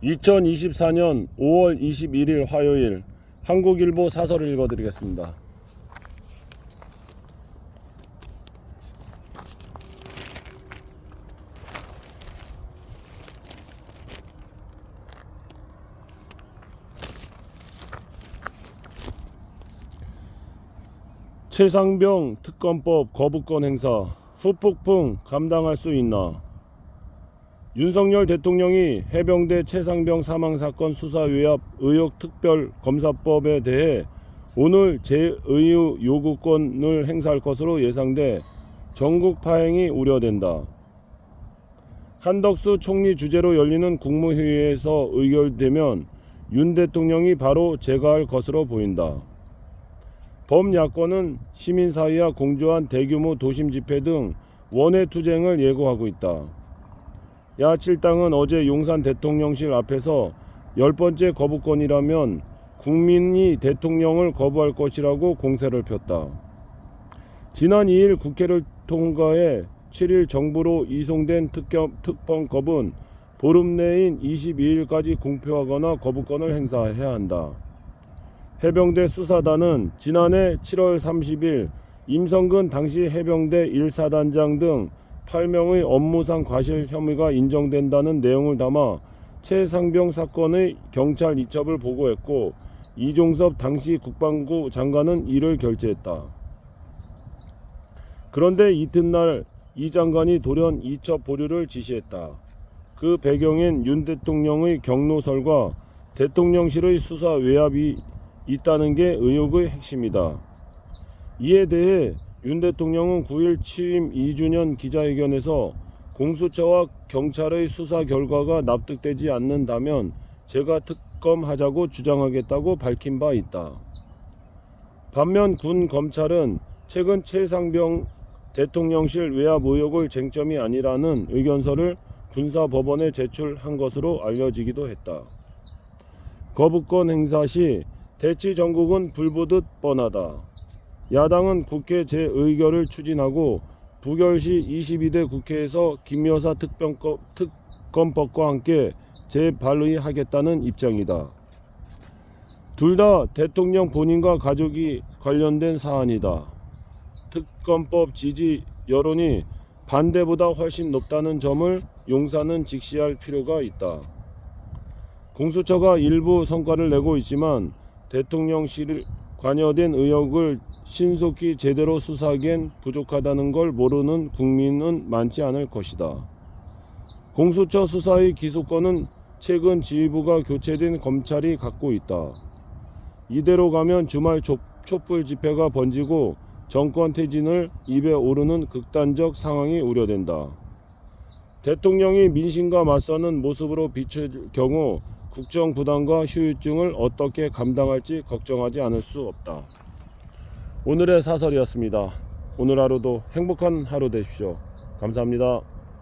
2024년 5월 21일 화요일 한국일보 사설을 읽어드리겠습니다. 최상병 특검법 거부권 행사 후폭풍 감당할 수 있나? 윤석열 대통령이 해병대 최상병 사망사건 수사 외압 의혹 특별검사법에 대해 오늘 재의유 요구권을 행사할 것으로 예상돼 전국 파행이 우려된다. 한덕수 총리 주재로 열리는 국무회의에서 의결되면 윤 대통령이 바로 제거할 것으로 보인다. 범야권은 시민사회와 공조한 대규모 도심 집회 등 원외 투쟁을 예고하고 있다. 야7당은 어제 용산 대통령실 앞에서 10번째 거부권이라면 국민이 대통령을 거부할 것이라고 공세를 폈다. 지난 2일 국회를 통과해 7일 정부로 이송된 특검법은 보름 내인 22일까지 공표하거나 거부권을 행사해야 한다. 해병대 수사단은 지난해 7월 30일 임성근 당시 해병대 1사단장 등 8명의 업무상 과실 혐의가 인정된다는 내용을 담아 최상병 사건의 경찰 이첩을 보고했고 이종섭 당시 국방부 장관은 이를 결재했다. 그런데 이튿날 이 장관이 돌연 이첩 보류를 지시했다. 그 배경엔 윤 대통령의 경로설과 대통령실의 수사 외압이 있다는 게 의혹의 핵심이다. 이에 대해 윤 대통령은 9일 취임 2주년 기자회견에서 공수처와 경찰의 수사 결과가 납득되지 않는다면 제가 특검하자고 주장하겠다고 밝힌 바 있다. 반면 군 검찰은 최근 최상병 대통령실 외압 의혹을 쟁점이 아니라는 의견서를 군사법원에 제출한 것으로 알려지기도 했다. 거부권 행사 시 대치 전국은 불보듯 뻔하다. 야당은 국회 재의결을 추진하고 부결 시 22대 국회에서 김여사 특검법과 함께 재발의하겠다는 입장이다. 둘 다 대통령 본인과 가족이 관련된 사안이다. 특검법 지지 여론이 반대보다 훨씬 높다는 점을 용산은 직시할 필요가 있다. 공수처가 일부 성과를 내고 있지만 대통령실 관여된 의혹을 신속히 제대로 수사하기엔 부족하다는 걸 모르는 국민은 많지 않을 것이다. 공수처 수사의 기소권은 최근 지휘부가 교체된 검찰이 갖고 있다. 이대로 가면 주말 촛불 집회가 번지고 정권 퇴진을 입에 오르는 극단적 상황이 우려된다. 대통령이 민심과 맞서는 모습으로 비칠 경우 국정 부담과 후유증을 어떻게 감당할지 걱정하지 않을 수 없다. 오늘의 사설이었습니다. 오늘 하루도 행복한 하루 되십시오. 감사합니다.